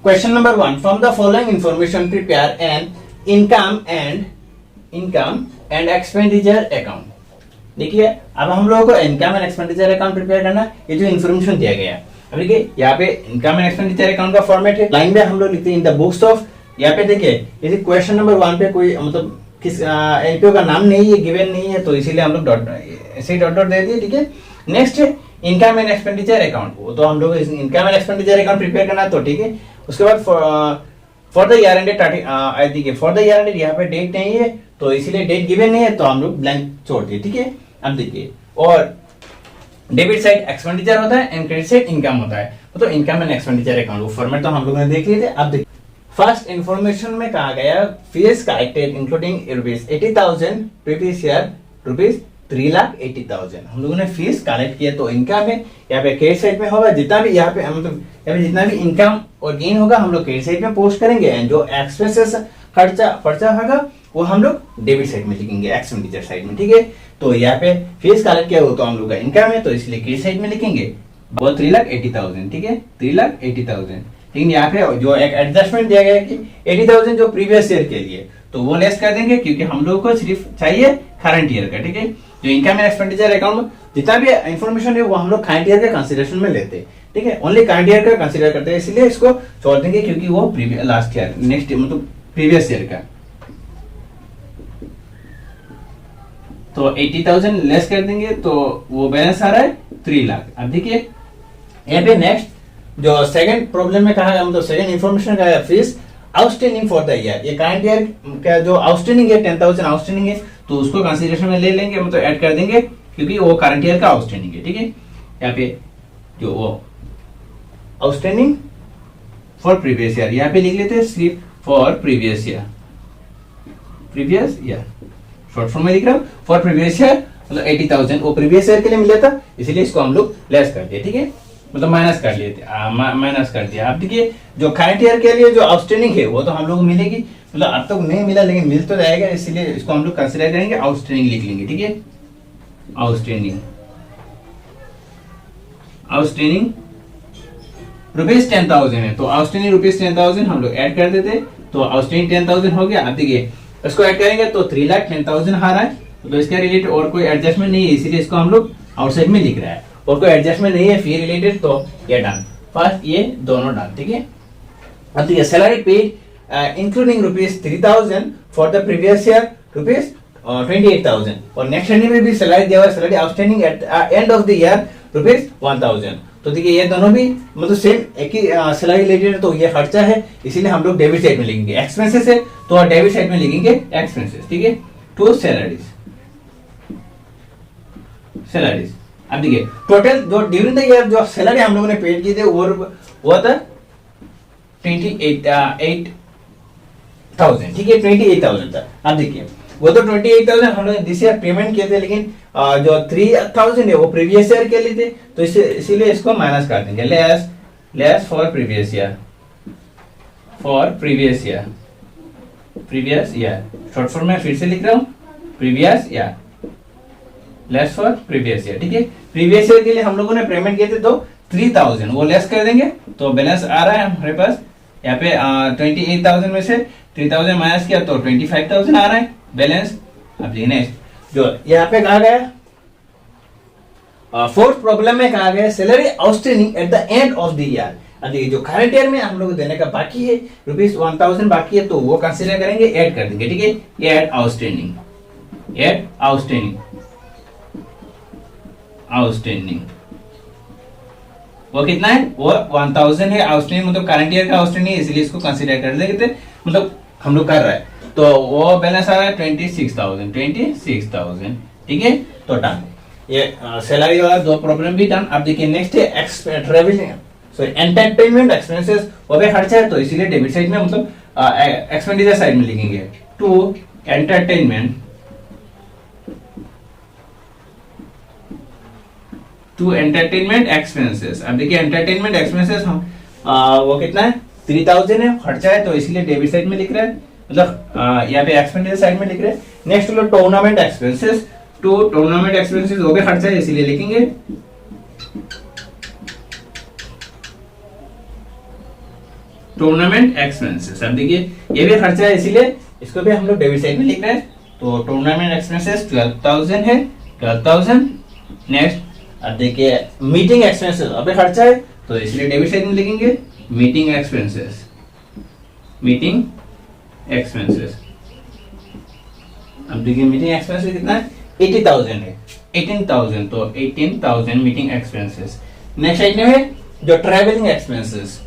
Question number 1, from the following information prepare an income and expenditure account. देखिए अब हम लोगों को income and expenditure account prepare करना, ये जो इन्फॉर्मेशन दिया गया है। अब देखिए यहाँ पे इनकम एंड एक्सपेंडिचर अकाउंट का फॉर्मेट है, लाइन में हम लोग लिखते हैं इन द बुक्स ऑफ। यहाँ पे देखिए यदि क्वेश्चन नंबर 1 पे कोई मतलब किस एनपीओ का नाम नहीं है, गिवन नहीं है, तो इसीलिए हम लोग डॉट ऐसे डॉट डॉट दे दिए, ठीक है। नेक्स्ट है इनकम एंड एक्सपेंडिचर अकाउंट, वो तो हम लोग income and expenditure account prepare करना, तो ठीक है। उसके बाद फॉर द ईयर एंडेड देखिए फॉर द ईयर एंडेड यहाँ पे डेट नहीं है, तो इसीलिए डेट गिवन नहीं है, तो हम लोग ब्लैंक छोड़ दिए, ठीक है। अब देखिए और डेबिट साइड एक्सपेंडिचर होता है एंड क्रेडिट साइड इनकम होता है, तो इनकम एंड एक्सपेंडिचर अकाउंट वो फॉर्मेट तो हम लोगों ने देख लिए थे। अब देखिए फर्स्ट इंफॉर्मेशन में कहा गया fees collected including rupees 80,000 previous year rupees 3,80,000 हम लोगों ने फीस कलेक्ट किया, तो इनकम है यहाँ पे क्रेडिट साइड में होगा। जितना भी यहाँ पे मतलब यहाँ पे जितना भी इनकम और गेन होगा हम लोग क्रेडिट साइड में पोस्ट करेंगे, एंड जो एक्सपेंसेस खर्चा होगा वो हम लोग डेबिट साइड में लिखेंगे, एक्सपेंडिचर साइड में, ठीक है। तो यहाँ पे फीस कलेक्ट किया वो तो हम लोग का इनकम है, तो इसलिए क्रेडिट साइड में लिखेंगे वो 3,80,000, ठीक है, 3,80,000। लेकिन यहाँ पे जो एक एडजस्टमेंट दिया गया है कि 80,000 जो प्रीवियस ईयर के लिए, तो वो लेस कर देंगे, क्योंकि हम लोग को सिर्फ चाहिए करंट ईयर का, ठीक है। जो इनकम एंड एक्सपेंडिचर अकाउंट में जितना भी इंफॉर्मेशन है वो हम लोग करंट ईयर का कंसीडरेशन में लेते हैं, ठीक है, ओनली करंट ईयर का कंसीडर करते हैं, इसलिए इसको छोड़ देंगे, क्योंकि वो लास्ट ईयर नेक्स्ट मतलब प्रीवियस ईयर का। तो 80,000 लेस कर देंगे, तो वो बैलेंस आ रहा है 3 लाख। अब देखिए यहाँ पे नेक्स्ट जो सेकंड प्रॉब्लम में कहा है, मतलब सेकंड इंफॉर्मेशन का है fees outstanding for the year. ये करंट ईयर का जो आउटस्टैंडिंग है 10,000 आउटस्टैंडिंग है, तो उसको कंसीडरेशन में ले लेंगे, मतलब ऐड कर देंगे, क्योंकि वो करंट ईयर का आउटस्टैंडिंग है, ठीक है। यहाँ पे जो वो आउटस्टैंडिंग फॉर प्रीवियस ईयर यहाँ पे लिख लेते हैं सिर्फ for previous year short form में लिख रहा हूँ फॉर प्रीवियस ईयर, मतलब 80,000 वो प्रीवियस ईयर के लिए मिला था, इसीलिए इसको हम लोग लेस कर दिए, ठीक है, मतलब माइनस कर लिए थे, माइनस कर दिया। अब देखिए जो करंट ईयर के लिए जो आउटस्टैंडिंग है वो तो हम लोग को मिलेगी, मतलब अब तक नहीं मिला लेकिन मिल तो जाएगा, इसलिए इसको हम लोग कंसीडर करेंगे, आउटस्टैंडिंग लिख लेंगे, ठीक है। आउटस्टैंडिंग रुपीज 10,000 है, तो आउटस्टैंडिंग रुपीज 10,000 हम लोग ऐड कर देते, तो आउटस्टैंडिंग 10,000 हो गया। अब देखिए इसको ऐड करेंगे तो 3,10,000 आ रहा है, तो इसके रिलेटेड और कोई एडजस्टमेंट नहीं है, इसीलिए इसको हम लोग आउटसाइड में लिख रहा है, और कोई एडजस्टमेंट नहीं है फी रिलेटेड, तो ये डन, फर्स्ट ये दोनों डन, ठीक है। अब देखिए salary paid including rupees 3,000 for the previous year rupees 28,000, और नेक्स्ट ईयर में भी सैलरी दिया हुआ, salary outstanding at end of the year rupees 1,000। तो देखिए ये दोनों भी मतलब सेम एक ही सैलरी रिलेटेड है, तो ये खर्चा है, इसीलिए हम लोग डेबिट साइड में लिखेंगे। एक्सपेंसेस है तो डेबिट साइड में लिखेंगे एक्सपेंसेस, ठीक है, टू सैलरीज। अब देखिए टोटल जो ड्यूरिंग द ईयर जो सैलरी हम लोगों ने पेड किए थे वो था 28,000, ठीक है, 28,000 था। अब देखिए वो तो 28,000 हम लोग दिस ईयर पेमेंट किए थे, लेकिन जो 3,000 है वो प्रीवियस ईयर के लिए थे, तो इसीलिए इसको माइनस कर देंगे, less for previous year short form में फिर से लिख रहा हूँ, previous year less for previous year, ठीक है। प्रीवियस ईयर के लिए हम लोगों ने पेमेंट किए थे तो 3,000 वो लेस कर देंगे, तो बैलेंस आ रहा है हमारे पास यहाँ पे 28,000 में से 3,000 माइनस किया तो 25,000 आ रहा है बैलेंस। अब देखिए नेक्स्ट जो यहाँ पे कहा गया फोर्थ प्रॉब्लम में कहा गया salary outstanding at the end of the year. अब देखिए जो करंट ईयर में हम लोग देने का बाकी है रुपीज 1,000 बाकी है, तो वो कंसीडर करेंगे, ऐड कर देंगे, ठीक है, ऐड आउटस्टैंडिंग वो कितना है, वो 1,000 है आउटस्टैंडिंग, मतलब करंट ईयर का आउटस्टैंडिंग, इसलिए इसको कंसीडर कर देंगे, मतलब हम लोग कर रहे हैं, तो वो बैलेंस आ रहा है 26,000, ठीक है, तो डन। ये सैलरी वाला दो प्रॉब्लम भी डन। अब देखिए नेक्स्ट है एंटरटेनमेंट एक्सपेंसेस, वो भी खर्चा है, तो इसीलिए डेबिट साइड में मतलब एक्सपेंडिचर साइड में लिखेंगे, टू एंटरटेनमेंट एक्सपेंसेस। अब देखिए एंटरटेनमेंट एक्सपेंसेस वो कितना है 3,000 है, खर्चा है, तो इसीलिए डेबिट साइड में लिख रहे हैं, मतलब यहाँ पे एक्सपेंडिचर साइड में लिख रहे हैं। नेक्स्ट लो टूर्नामेंट एक्सपेंसेस, वो भी खर्चा है, इसीलिए लिखेंगे टूर्नामेंट एक्सपेंसेस। अब देखिए ये भी खर्चा है, इसीलिए इसको भी हम लोग डेबिट साइड में लिख रहे हैं। तो टूर्नामेंट एक्सपेंसेस 12,000 है, 12,000। नेक्स्ट अब देखिए मीटिंग एक्सपेंसेस अभी खर्चा है, तो इसलिए डेबिट साइड में लिखेंगे मीटिंग एक्सपेंसेस, मीटिंग एक्सपेंसेस। अब देखिए मीटिंग एक्सपेंसेस कितना है, 80,000 है, 18,000, तो 18,000 मीटिंग एक्सपेंसेस। नेक्स्ट आइटम है जो ट्रैवलिंग एक्सपेंसेस,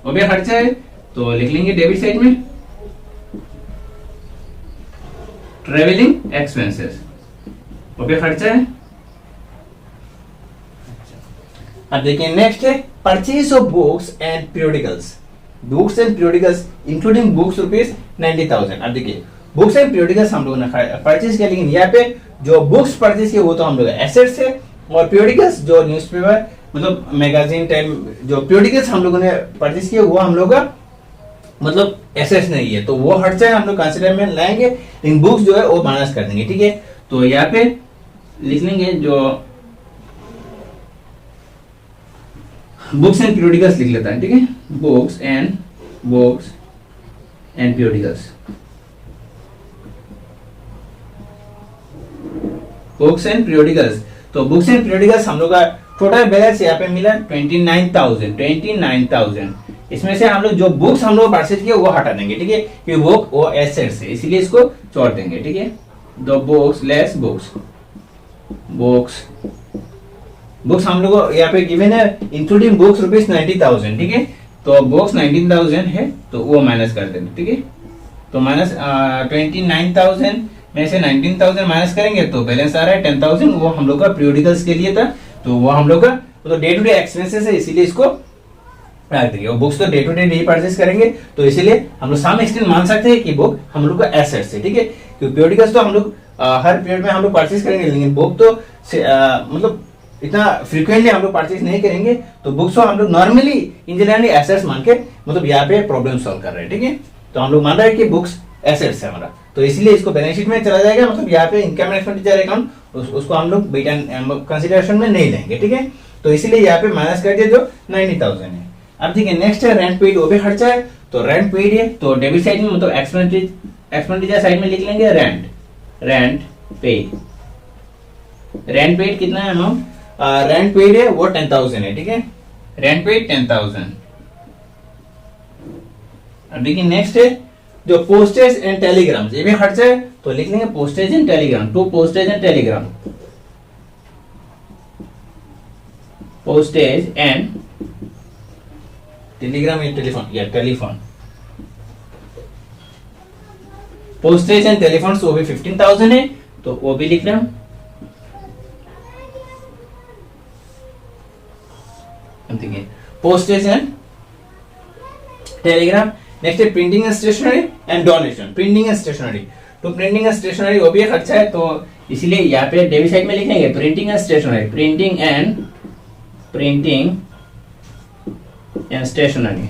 वो भी खर्चा है, तो लिख लेंगे डेबिट साइड में ट्रैवलिंग एक्सपेंसेस, वो भी खर्चा है। अब देखिए नेक्स्ट है purchase of books and periodicals, books and periodicals including books rupees 90,000। अब देखिए बुक्स एंड पीरियोडिकल्स हम लोगों ने परचेज किया, लेकिन यहाँ पे जो बुक्स परचेज किए वो तो हम लोग एसेट्स है, और पीरियोडिकल्स जो न्यूज़पेपर मतलब मैगजीन टाइप जो पीरियोडिकल्स हम लोगों ने परचेज किए वो हम लोग का मतलब एसेट्स नहीं है, तो वो खर्चा है हम लोग कंसीडर में लाएंगे, लेकिन बुक्स जो है वो माइनस कर देंगे। ठीक है, तो यहाँ पे लिख लेंगे जो बुक्स एंड पीरियोडिकल्स लिख लेता है। ठीक है, books and periodicals, books and periodicals. तो बुक्स एंड पीरियोडिकल्स हम लोग का टोटल बैलेंस यहाँ पे मिला 29,000। इसमें से हम लोग जो बुक्स हम लोग परचेज किए वो हटा देंगे। ठीक है, क्योंकि बुक वो एसेट्स है, इसीलिए इसको छोड़ देंगे। ठीक है, the books less books, books हम लोग को यहाँ पे गिवन है इंक्लूडिंग बुक्स रुपीज 90,000। ठीक है, तो बुक्स 19,000 है, तो वो माइनस कर देंगे। ठीक है, तो माइनस 29,000 में से 19,000 माइनस करेंगे तो बैलेंस आ रहा है 10,000, वो हम लोग का पीरियोडिकल्स के लिए था, तो वो हम लोग का तो डे टू डे एक्सपेंसेस है, इसीलिए इसको रख देंगे। और बुक्स तो डे टू डे नहीं परचेज करेंगे, तो इसीलिए हम लोग सम एक्सटेंट मान सकते हैं कि बुक हम लोग का एसेट्स है। ठीक है, क्योंकि पीरियोडिकल्स तो हम लोग हर पीरियड में हम लोग परचेज करेंगे, लेकिन बुक तो मतलब इतना फ्रीक्वेंटली हम लोग परचेज नहीं करेंगे, तो बुक्स को हम लोग नॉर्मली इंजीनियरिंग एसेट्स मान के मतलब यहाँ पे प्रॉब्लम सॉल्व कर रहे हैं। ठीक है, तो हम लोग मान रहे हैं कि बुक्स एसेट्स है हमारा, तो इसलिए इसको बैलेंस शीट में चला जाएगा, मतलब यहाँ पे इनकम एंड एक्सपेंडिचर अकाउंट उसको हम लोग कंसिडरेशन में नहीं लेंगे। ठीक है, तो इसलिए यहाँ पे माइनस कर दिया जो 90,000 है। अब ठीक है, नेक्स्ट है रेंट पेड, वो भी खर्चा है, तो रेंट पेड है, तो डेबिट साइड में मतलब एक्सपेंडिचर साइड में लिख लेंगे रेंट पेड कितना है अमाउंट, रेंट पेड है वो 10,000 है। ठीक है, रेंट पेड 10,000। अब देखिए नेक्स्ट है जो पोस्टेज एंड टेलीग्राम, ये भी खर्चा है, तो लिख लेंगे postage and telegram, to postage and telegram, postage and telegram या टेलीफोन, पोस्टेज एंड टेलीफोन वो भी 15,000 है, तो वो भी लिख रहा हूं। देखिए पोस्टेज एंड टेलीग्राम। नेक्स्ट है printing and stationery and donation, printing and stationery, तो प्रिंटिंग एंड स्टेशनरी वो भी खर्चा है, तो इसीलिए यहाँ पे डेबिट साइड में लिखेंगे printing and stationery, printing and stationery.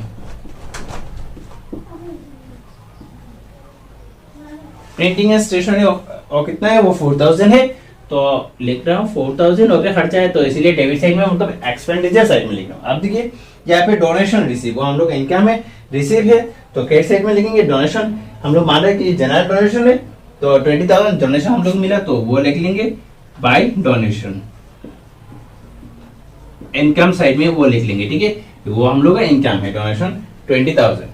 Printing and stationery और कितना है वो 4,000 है, तो लिख रहा हूँ 4,000 हो गया खर्चा है, तो इसीलिए डेबिट साइड में मतलब एक्सपेंडिचर साइड में लिख रहा हूँ। अब देखिए यहाँ पे डोनेशन रिसीव, वो हम लोग इनकम है, रिसीव है, तो कैश साइड में लिखेंगे डोनेशन। हम लोग मान रहे हैं कि जनरल डोनेशन है, तो 20,000 डोनेशन हम लोग मिला, तो वो लिख लेंगे बाय डोनेशन। इनकम साइड में वो लिख लेंगे। ठीक है, वो हम लोग का इनकम है डोनेशन 20,000,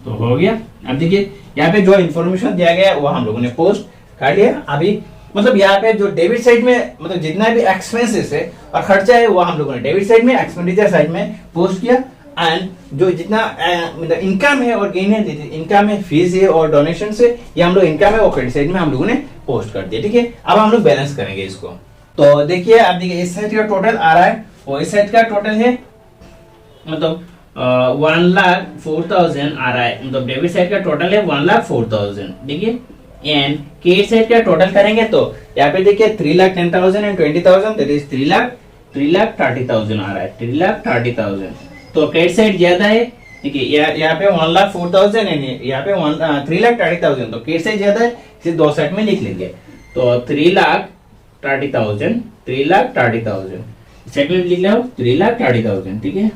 तो हो गया। अब देखिए यहाँ पे जो इन्फॉर्मेशन दिया गया है वो हम लोगों ने पोस्ट कर लिया। अभी मतलब यहाँ पे जो डेबिट साइड में मतलब जितना भी एक्सपेंसेस है और खर्चा है वो हम लोगों ने डेबिट साइड में, एक्सपेंडिचर साइड में पोस्ट किया, एंड जो जितना मतलब इनकम है और गेन है, इनकम है, फीस है और डोनेशन से, ये हम लोग इनकम है और क्रेडिट साइड में हम लोगों ने पोस्ट कर दिया। ठीक है, अब हम लोग बैलेंस करेंगे इसको, तो देखिए अब देखिए इस साइड का टोटल आ रहा है और इस साइड का टोटल है मतलब 1,04,000 आ रहा है, मतलब डेबिट साइड का टोटल है 1,04,000। देखिए एंड क्रेडिट साइड का टोटल करेंगे तो यहाँ पे देखिए 3,10,000 एंड 20,000, दैट इज 3,30,000 आ रहा है, 3,30,000। तो क्रेडिट साइड ज्यादा है, देखिए यहाँ पे 1,04,000 एंड यहाँ पे 3,30,000, तो क्रेडिट साइड ज्यादा है, इसे दो साइड में लिख लेंगे, तो 3,30,000 सेकंड लिख लो 3,30,000। ठीक है,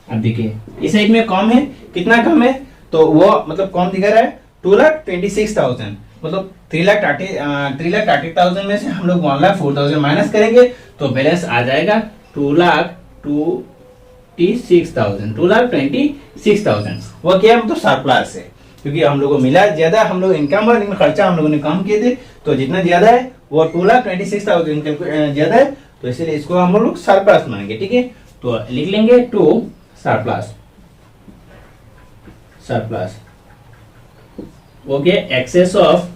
अब देखिए इस साइड में कम है, कितना कम है, तो वो मतलब कम दिखा रहा है 2,26,000, मतलब 3,30,000 में से हम लोग 1,04,000 माइनस करेंगे तो बैलेंस आ जाएगा 2,26,000। वो क्या मतलब सरप्लस है, क्योंकि हम लोग को मिला ज्यादा, हम लोग इनकम और खर्चा हम लोगों ने कम किए थे, तो जितना ज्यादा है वो 2,26,000 ज्यादा है, तो इसलिए इसको हम लोग सरप्लस मानेंगे। ठीक है, तो लिख लेंगे to surplus, surplus okay, excess of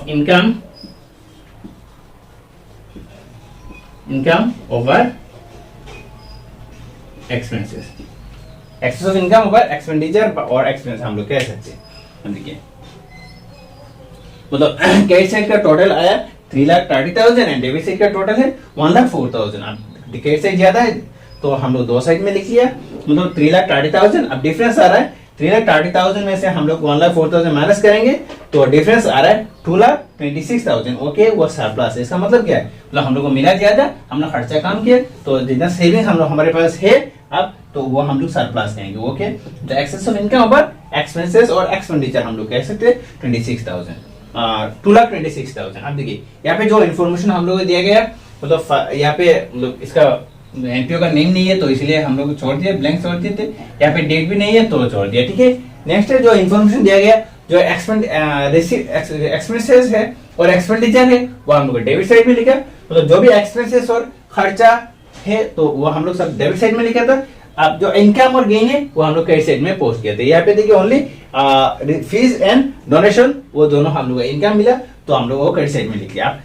income over expenses, excess of income over expenditure और एक्सपेंस हम लोग कह सकते हैं। देखिए मतलब क्रेडिट साइड का टोटल आया 3,30,000 एंड डेबिट साइड का टोटल है 1,04,000। अब क्रेडिट साइड ज्यादा है तो हम लोग दो साइड में लिख लिया, मतलब 3,30,000। अब डिफरेंस आ रहा है 3,30,000 में से हम लोग 1,04,000 माइनस करेंगे तो डिफरेंस आ रहा है 2,26,000। ओके, वो सरप्लस है। इसका मतलब क्या है, मतलब हम लोग को मिला ज्यादा, हमने खर्चा कम किया, तो जितना सेविंग हम लोग हमारे पास है अब, तो वो हम लोग सरप्लस कहेंगे। ओके, तो excess of income over expenses और एक्सपेंडिचर हम लोग कह सकते हैं 2,26,000। अब देखिए यहाँ पे जो इन्फॉर्मेशन हम लोग को दिया गया, मतलब यहाँ पे मतलब इसका एनपीओ का नेम नहीं है तो इसलिए हम लोग छोड़ दिया, ब्लैंक छोड़ दिए थे। यहाँ पे डेट भी नहीं है तो छोड़ दिया। ठीक है, नेक्स्ट है जो इन्फॉर्मेशन दिया गया, जो एक्सपेंसेस है और एक्सपेंडिचर है वो हम लोग डेबिट साइड में लिखा, मतलब जो भी एक्सपेंसेस और खर्चा है तो वो हम लोग सब डेबिट साइड में लिखा था। अब जो इनकम और गेन है वो हम लोग क्रेडिट साइड में पोस्ट किया था। यहाँ पे देखिए ओनली फीस एंड डोनेशन वो दोनों हम लोग इनकम मिला तो हम लोग वो क्रेडिट साइड में लिख लिया।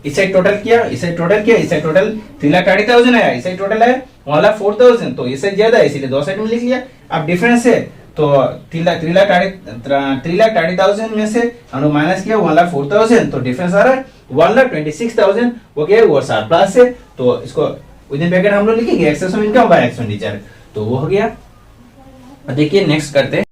इस साइड टोटल किया, इस साइड टोटल किया, इस साइड टोटल 3,30,000 आया, इस साइड टोटल है 1,04,000, तो इस साइड ज्यादा है इसीलिए दो साइड में लिख लिया। अब डिफरेंस है तो 3,30,000 में से हम लोग माइनस किया 1,04,000, तो डिफरेंस आ रहा है 1,26,000। ओके, वो सरप्लस है, तो इसको विदिन ब्रैकेट हम लोग लिखेंगे excess of income by expenditure, तो वो हो गया। देखिए नेक्स्ट करते हैं।